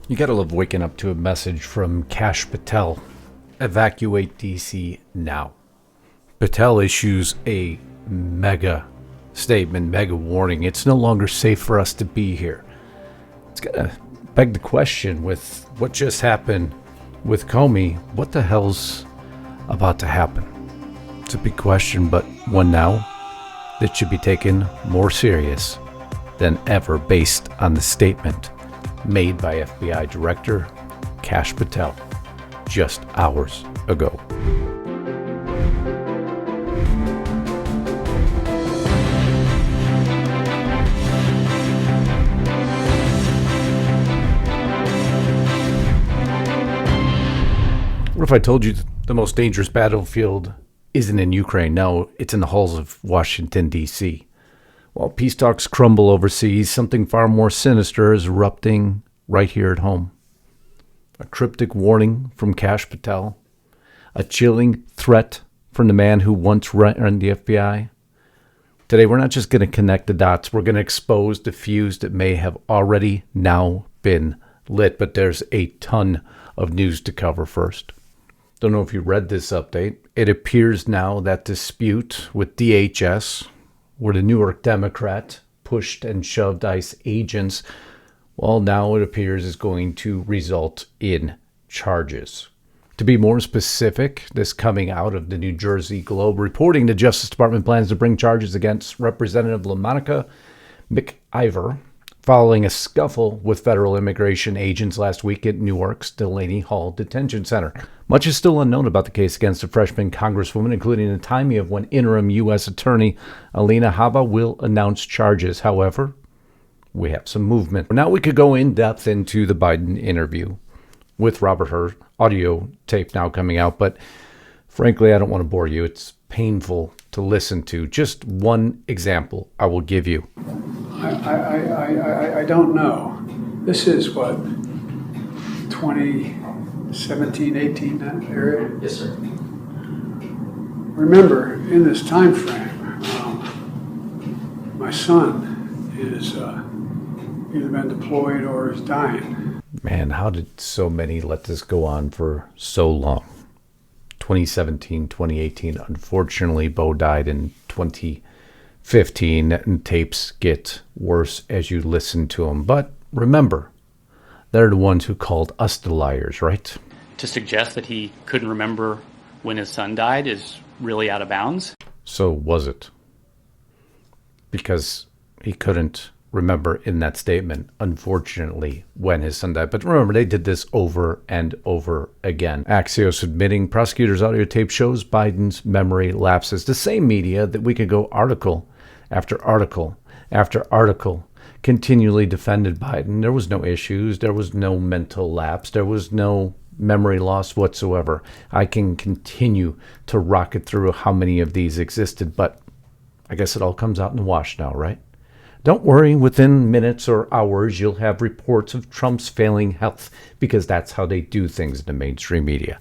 You gotta love waking up to a message from Patel. Evacuate DC now. Patel issues a mega statement, mega warning. It's no longer safe for us to be here. It's gonna beg the question with what just happened with Comey, what the hell's about to happen? It's a big question, but one now that should be taken more serious than ever based on the statement made by FBI Director Kash Patel just hours ago. What if I told you the most dangerous battlefield isn't in Ukraine? No, it's in the halls of Washington, D.C. While peace talks crumble overseas, something far more sinister is erupting right here at home. A cryptic warning from Kash Patel, a chilling threat from the man who once ran the FBI. Today, we're not just going to connect the dots. We're going to expose the fuse that may have already now been lit, but there's a ton of news to cover first. Don't know if you read this update. It appears now that dispute with DHS, where the New York Democrat pushed and shoved ICE agents, well, now it appears is going to result in charges. To be more specific, this coming out of the New Jersey Globe reporting the Justice Department plans to bring charges against Representative LaMonica McIver following a scuffle with federal immigration agents last week at Newark's Delaney Hall Detention Center. Much is still unknown about the case against a freshman congresswoman, including the timing of when interim U.S. Attorney Alina Habba will announce charges. However, we have some movement. Now we could go in depth into the Biden interview with Robert Hur, audio tape now coming out, but frankly, I don't want to bore you. It's painful to listen to. Just one example I will give you. I don't know. This is what, 2017, 18, that area? Yes, sir. Remember, in this time frame, my son is either been deployed or is dying. Man, how did so many let this go on for so long? 2017, 2018. Unfortunately, Bo died in 2015, and tapes get worse as you listen to them. But remember, they're the ones who called us the liars, right? To suggest that he couldn't remember when his son died is really out of bounds. So was it? Because he couldn't remember in that statement, unfortunately, when his son died. But remember, they did this over and over again. Axios admitting prosecutors' audio tape shows Biden's memory lapses. The same media that we could go article after article after article continually defended Biden. There was no issues. There was no mental lapse. There was no memory loss whatsoever. I can continue to rocket through how many of these existed, but I guess it all comes out in the wash now, right? Don't worry, within minutes or hours, you'll have reports of Trump's failing health, because that's how they do things in the mainstream media.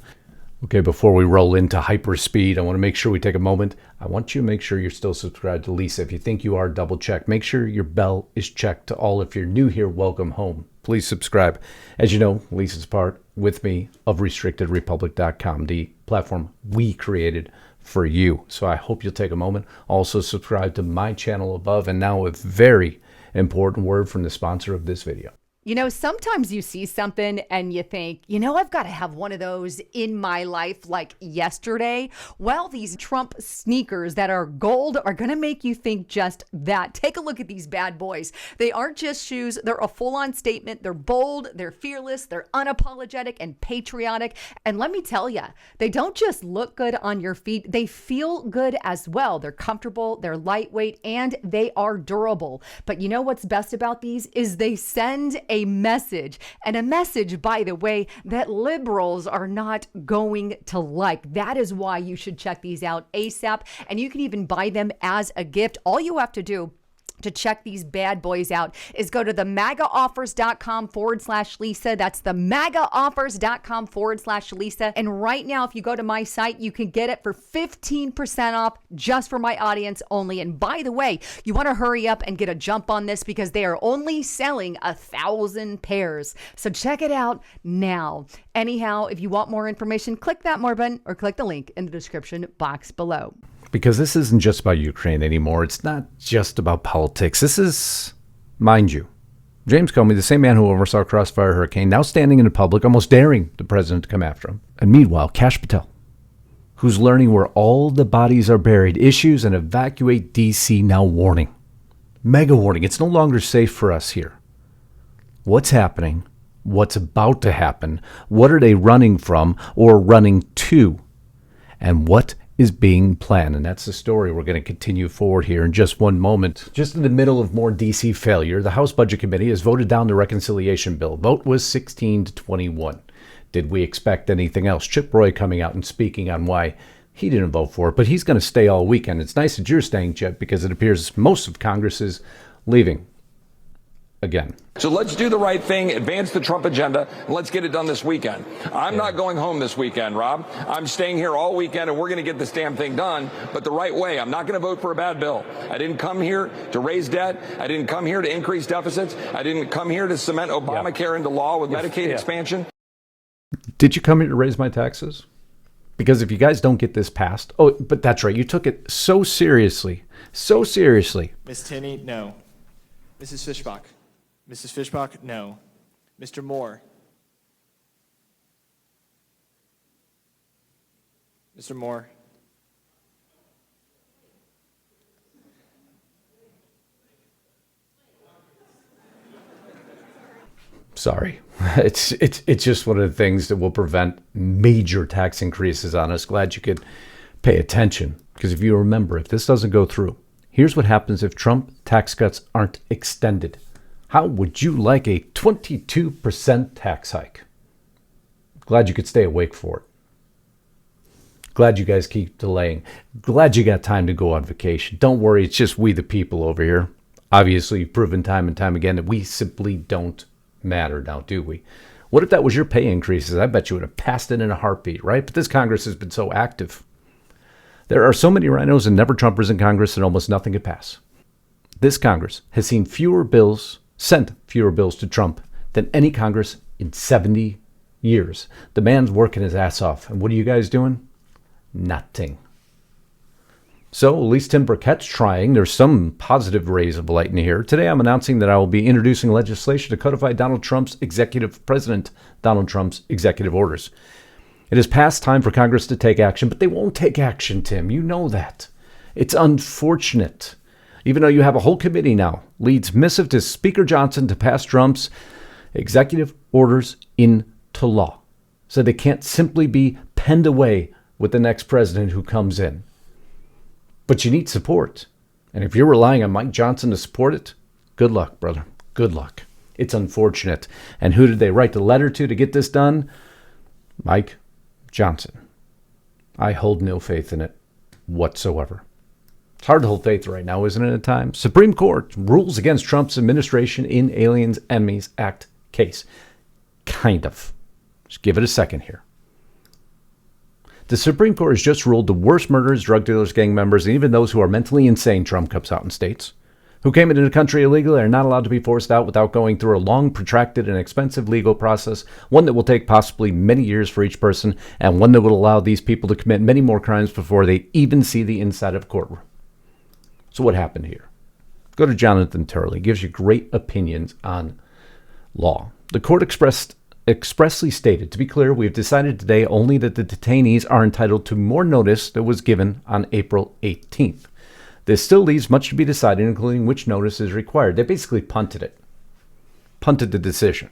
Okay, before we roll into hyperspeed, I want to make sure we take a moment. I want you to make sure you're still subscribed to Lisa. If you think you are, double check. Make sure your bell is checked to all. If you're new here, welcome home. Please subscribe. As you know, Lisa's part with me of RestrictedRepublic.com, the platform we created for you. So I hope you'll take a moment. Also subscribe to my channel above. And now a very important word from the sponsor of this video. You know, sometimes you see something and you think, you know, I've got to have one of those in my life like yesterday. Well, these Trump sneakers that are gold are going to make you think just that. Take a look at these bad boys. They aren't just shoes. They're a full-on statement. They're bold. They're fearless. They're unapologetic and patriotic. And let me tell you, they don't just look good on your feet. They feel good as well. They're comfortable. They're lightweight and they are durable. But you know what's best about these is they send a message, and a message, by the way, that liberals are not going to like. That is why you should check these out ASAP, and you can even buy them as a gift. All you have to do to check these bad boys out is go to the MAGAoffers.com/Lisa. That's the MAGAoffers.com/Lisa. And right now, if you go to my site, you can get it for 15% off just for my audience only. And by the way, you want to hurry up and get a jump on this because they are only selling 1,000 pairs. So check it out now. Anyhow, if you want more information, click that more button or click the link in the description box below. Because this isn't just about Ukraine anymore. It's not just about politics. This is, mind you, James Comey, the same man who oversaw Crossfire Hurricane, now standing in the public, almost daring the president to come after him. And meanwhile, Kash Patel, who's learning where all the bodies are buried, issues an evacuate D.C. now warning. Mega warning. It's no longer safe for us here. What's happening? What's about to happen? What are they running from or running to? And what is being planned? And that's the story we're going to continue forward here in just one moment. Just in the middle of more D.C. failure, the House Budget Committee has voted down the reconciliation bill. Vote was 16-21. Did we expect anything else? Chip Roy coming out and speaking on why he didn't vote for it, but he's going to stay all weekend. It's nice that you're staying, Chip, because it appears most of Congress is leaving again. So let's do the right thing, advance the Trump agenda, and let's get it done this weekend. I'm not going home this weekend, Rob. I'm staying here all weekend, and we're going to get this damn thing done, but the right way. I'm not going to vote for a bad bill. I didn't come here to raise debt. I didn't come here to increase deficits. I didn't come here to cement Obamacare into law with Medicaid expansion. Did you come here to raise my taxes? Because if you guys don't get this passed, oh, but that's right. You took it so seriously, so seriously. Ms. Tinney, no. Mrs. Fishbach. Mrs. Fishbach, no. Mr. Moore. Mr. Moore. Sorry. It's just one of the things that will prevent major tax increases on us. Glad you could pay attention. Because if you remember, if this doesn't go through, here's what happens if Trump tax cuts aren't extended. How would you like a 22% tax hike? Glad you could stay awake for it. Glad you guys keep delaying. Glad you got time to go on vacation. Don't worry, it's just we the people over here. Obviously, you've proven time and time again that we simply don't matter now, do we? What if that was your pay increases? I bet you would have passed it in a heartbeat, right? But this Congress has been so active. There are so many rhinos and never Trumpers in Congress that almost nothing could pass. This Congress has seen sent fewer bills to Trump than any Congress in 70 years. The man's working his ass off. And what are you guys doing? Nothing. So at least Tim Burkett's trying. There's some positive rays of light in here. Today I'm announcing that I will be introducing legislation to codify President Donald Trump's executive orders. It is past time for Congress to take action, but they won't take action, Tim. You know that. It's unfortunate. Even though you have a whole committee now, leads missive to Speaker Johnson to pass Trump's executive orders into law. So they can't simply be penned away with the next president who comes in. But you need support. And if you're relying on Mike Johnson to support it, good luck, brother. Good luck. It's unfortunate. And who did they write the letter to get this done? Mike Johnson. I hold no faith in it whatsoever. It's hard to hold faith right now, isn't it, at times? Supreme Court rules against Trump's administration in Aliens Enemies Act case. Kind of. Just give it a second here. The Supreme Court has just ruled the worst murderers, drug dealers, gang members, and even those who are mentally insane, Trump comes out and states, who came into the country illegally are not allowed to be forced out without going through a long, protracted, and expensive legal process, one that will take possibly many years for each person, and one that will allow these people to commit many more crimes before they even see the inside of a courtroom. So what happened here? Go to Jonathan Turley. Gives you great opinions on law. The court expressly stated, to be clear, we have decided today only that the detainees are entitled to more notice that was given on April 18th. This still leaves much to be decided, including which notice is required. They basically punted it. Punted the decision.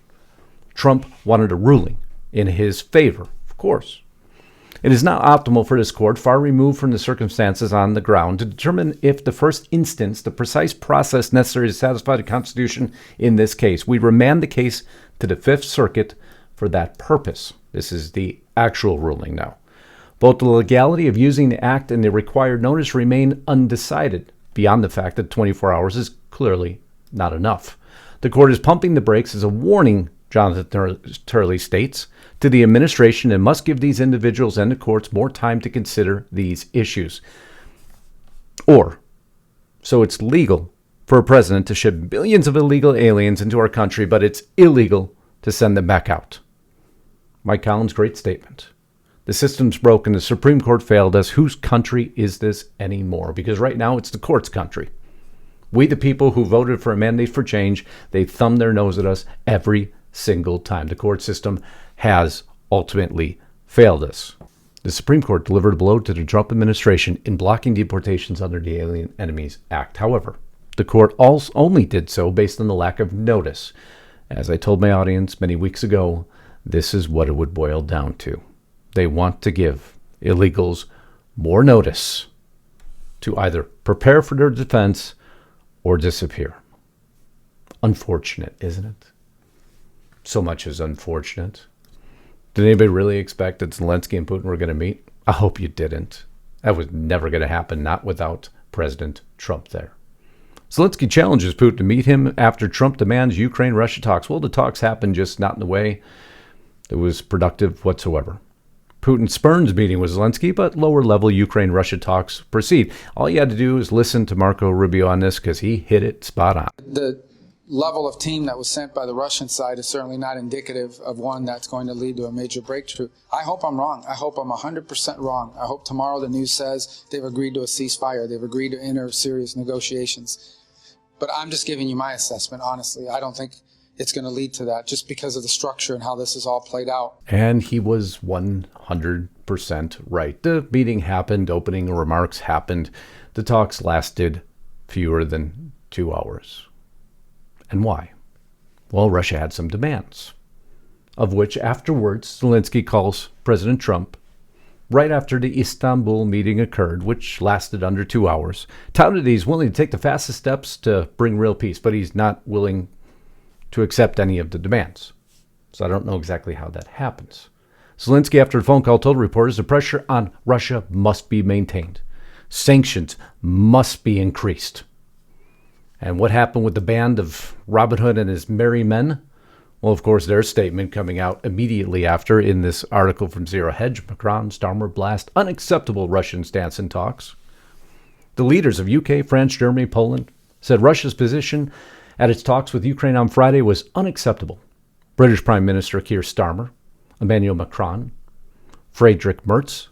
Trump wanted a ruling in his favor, of course. It is not optimal for this court, far removed from the circumstances on the ground, to determine if the first instance, the precise process necessary to satisfy the Constitution in this case. We remand the case to the Fifth Circuit for that purpose. This is the actual ruling now. Both the legality of using the act and the required notice remain undecided, beyond the fact that 24 hours is clearly not enough. The court is pumping the brakes as a warning, Jonathan Turley states, to the administration and must give these individuals and the courts more time to consider these issues. Or, so it's legal for a president to ship billions of illegal aliens into our country, but it's illegal to send them back out. Mike Collins' great statement. The system's broken. The Supreme Court failed us. Whose country is this anymore? Because right now it's the court's country. We, the people who voted for a mandate for change, they thumb their nose at us every single time. The court system has ultimately failed us. The Supreme Court delivered a blow to the Trump administration in blocking deportations under the Alien Enemies Act. However, the court only did so based on the lack of notice. As I told my audience many weeks ago, this is what it would boil down to. They want to give illegals more notice to either prepare for their defense or disappear. Unfortunate, isn't it? So much is unfortunate. Did anybody really expect that Zelensky and Putin were going to meet? I hope you didn't. That was never going to happen, not without President Trump there. Zelensky challenges Putin to meet him after Trump demands Ukraine-Russia talks. Well, the talks happened, just not in the way that was productive whatsoever. Putin spurns meeting with Zelensky, but lower-level Ukraine-Russia talks proceed. All you had to do is listen to Marco Rubio on this because he hit it spot on. The level of team that was sent by the Russian side is certainly not indicative of one that's going to lead to a major breakthrough. I hope I'm wrong. I hope I'm 100% wrong. I hope tomorrow the news says they've agreed to a ceasefire. They've agreed to enter serious negotiations. But I'm just giving you my assessment, honestly. I don't think it's going to lead to that just because of the structure and how this is all played out. And he was 100% right. The meeting happened, opening remarks happened. The talks lasted fewer than 2 hours. And why? Well, Russia had some demands, of which afterwards Zelensky calls President Trump, right after the Istanbul meeting occurred, which lasted under 2 hours, touted that he's willing to take the fastest steps to bring real peace, but he's not willing to accept any of the demands. So I don't know exactly how that happens. Zelensky, after the phone call, told reporters the pressure on Russia must be maintained. Sanctions must be increased. And what happened with the band of Robin Hood and his merry men? Well, of course, their statement coming out immediately after in this article from Zero Hedge, Macron, Starmer, Blast, unacceptable Russian stance in talks. The leaders of UK, France, Germany, Poland said Russia's position at its talks with Ukraine on Friday was unacceptable. British Prime Minister Keir Starmer, Emmanuel Macron, Friedrich Merz,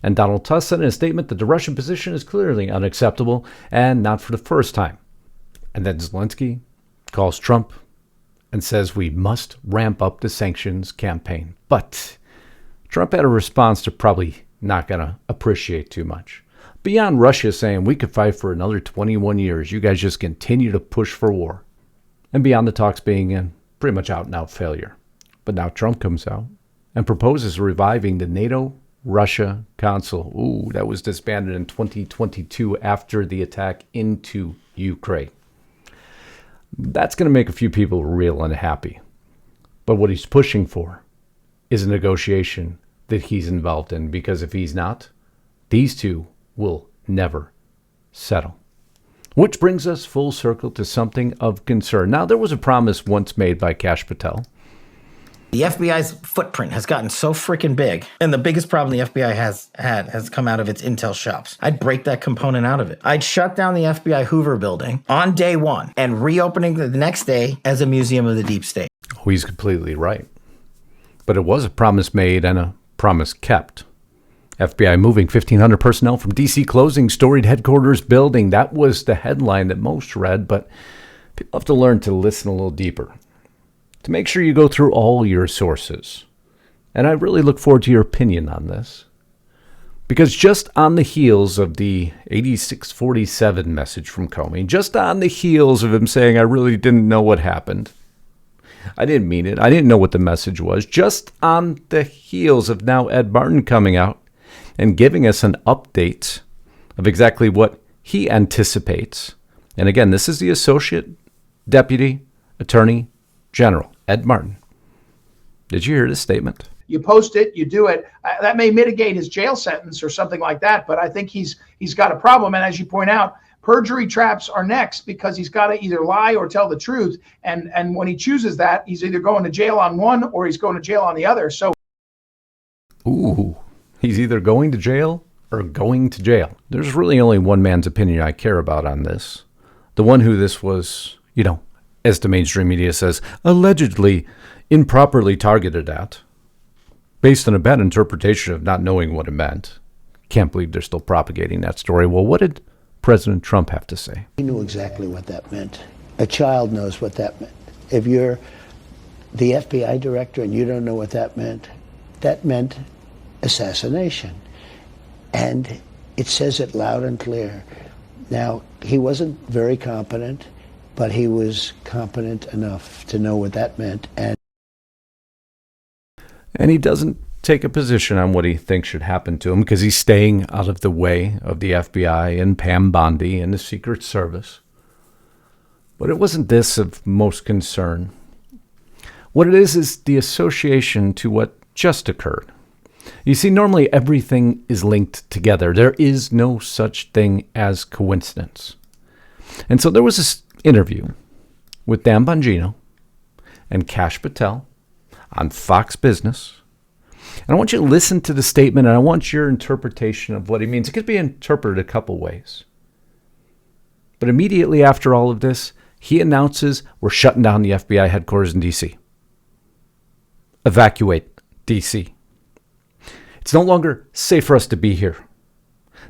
and Donald Tusk said in a statement that the Russian position is clearly unacceptable and not for the first time. And then Zelensky calls Trump and says we must ramp up the sanctions campaign. But Trump had a response they're probably not going to appreciate too much. Beyond Russia saying we could fight for another 21 years, you guys just continue to push for war. And beyond the talks being in pretty much out-and-out failure. But now Trump comes out and proposes reviving the NATO-Russia Council. Ooh, that was disbanded in 2022 after the attack into Ukraine. That's going to make a few people real unhappy. But what he's pushing for is a negotiation that he's involved in, because if he's not, these two will never settle. Which brings us full circle to something of concern. Now, there was a promise once made by Patel. The FBI's footprint has gotten so freaking big, and the biggest problem the FBI has come out of its intel shops. I'd break that component out of it. I'd shut down the FBI Hoover building on day one and reopening the next day as a museum of the deep state. Oh, he's completely right. But it was a promise made and a promise kept. FBI moving 1,500 personnel from D.C., closing storied headquarters building. That was the headline that most read, but people have to learn to listen a little deeper, to make sure you go through all your sources. And I really look forward to your opinion on this. Because just on the heels of the 8647 message from Comey, just on the heels of him saying, I really didn't know what happened, I didn't mean it, I didn't know what the message was, just on the heels of now Ed Martin coming out and giving us an update of exactly what he anticipates. And again, this is the Associate Deputy Attorney General, Ed Martin. Did you hear this statement? You post it, you do it. That may mitigate his jail sentence or something like that, but I think he's got a problem. And as you point out, Perjury traps are next because he's got to either lie or tell the truth. And when he chooses that, he's either going to jail on one or he's going to jail on the other. So, Ooh, he's either going to jail or going to jail. There's really only one man's opinion I care about on this. The one who this was, as the mainstream media says, allegedly improperly targeted at, based on a bad interpretation of not knowing what it meant. Can't believe they're still propagating that story. Well, what did President Trump have to say? He knew exactly what that meant. A child knows what that meant. If you're the FBI director and you don't know what that meant assassination. And it says it loud and clear. Now, he wasn't very competent, but he was competent enough to know what that meant. And he doesn't take a position on what he thinks should happen to him because he's staying out of the way of the FBI and Pam Bondi and the Secret Service. But it wasn't this of most concern. What it is the association to what just occurred. You see, normally everything is linked together. There is no such thing as coincidence. And so there was this interview with Dan Bongino and Kash Patel on Fox Business. And I want you to listen to the statement, and I want your interpretation of what he means. It could be interpreted a couple ways. But immediately after all of this, he announces we're shutting down the FBI headquarters in D.C. Evacuate D.C. It's no longer safe for us to be here.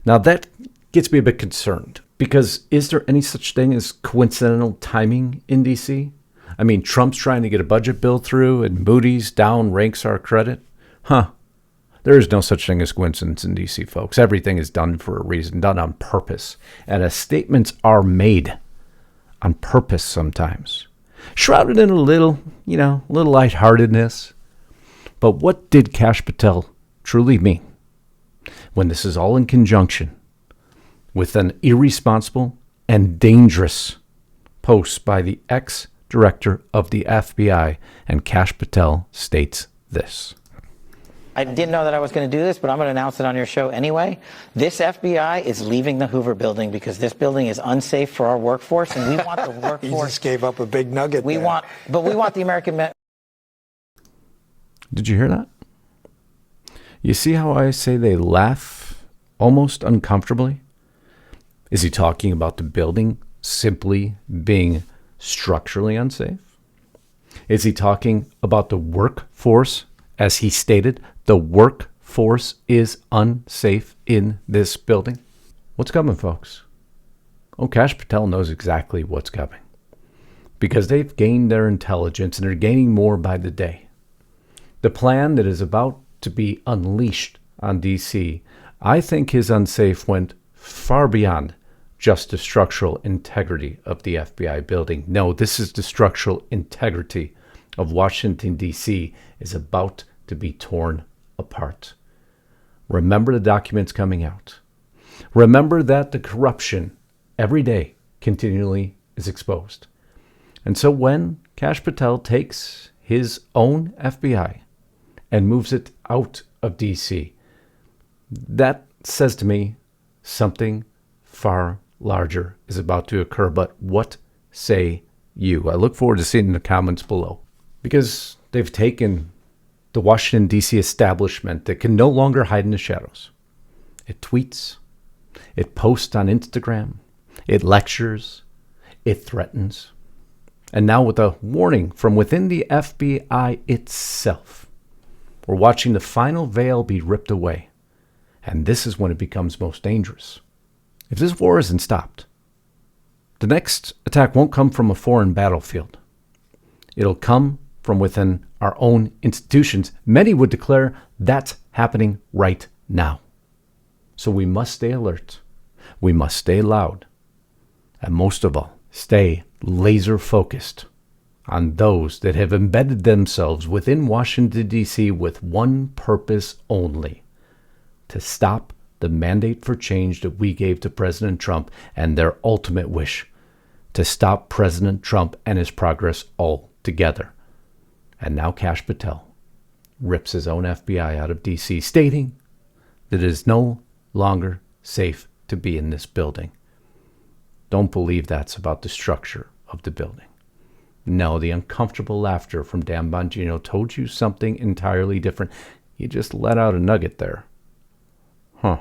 Now that gets me a bit concerned, because is there any such thing as coincidental timing in D.C.? I mean, Trump's trying to get a budget bill through, and Moody's downranks our credit. There is no such thing as coincidence in D.C., folks. Everything is done for a reason, done on purpose. And as statements are made on purpose sometimes, shrouded in a little lightheartedness. But what did Kash Patel truly mean when this is all in conjunction with an irresponsible and dangerous post by the ex-director of the FBI? And Kash Patel states this. I didn't know that I was going to do this, but I'm going to announce it on your show anyway. This FBI is leaving the Hoover building because this building is unsafe for our workforce, and we want the workforce. You just gave up a big nugget. We want the American men. Did you hear that? You see how I say they laugh almost uncomfortably? Is he talking about the building simply being structurally unsafe? Is he talking about the workforce? As he stated, the workforce is unsafe in this building. What's coming, folks? Oh, Kash Patel knows exactly what's coming, because they've gained their intelligence and they're gaining more by the day. The plan that is about to be unleashed on D.C., I think his unsafe went far beyond just the structural integrity of the FBI building. No, this is the structural integrity of Washington, D.C. is about to be torn apart. Remember the documents coming out. Remember that the corruption every day continually is exposed. And so when Kash Patel takes his own FBI and moves it out of D.C., that says to me something far larger is about to occur. But what say you? I look forward to seeing in the comments below, because they've taken the Washington, D.C. establishment that can no longer hide in the shadows. It tweets, it posts on Instagram, it lectures, it threatens. And now with a warning from within the FBI itself, we're watching the final veil be ripped away. And this is when it becomes most dangerous. If this war isn't stopped, the next attack won't come from a foreign battlefield. It'll come from within our own institutions. Many would declare that's happening right now. So we must stay alert. We must stay loud. And most of all, stay laser focused on those that have embedded themselves within Washington, D.C. with one purpose only: to stop the mandate for change that we gave to President Trump, and their ultimate wish to stop President Trump and his progress altogether. And now Kash Patel rips his own FBI out of D.C., stating that it is no longer safe to be in this building. Don't believe that's about the structure of the building. No, the uncomfortable laughter from Dan Bongino told you something entirely different. You just let out a nugget there. Huh.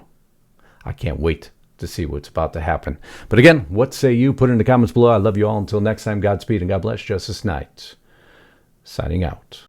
I can't wait to see what's about to happen. But again, what say you? Put it in the comments below. I love you all. Until next time, Godspeed and God bless. Justice Knight, signing out.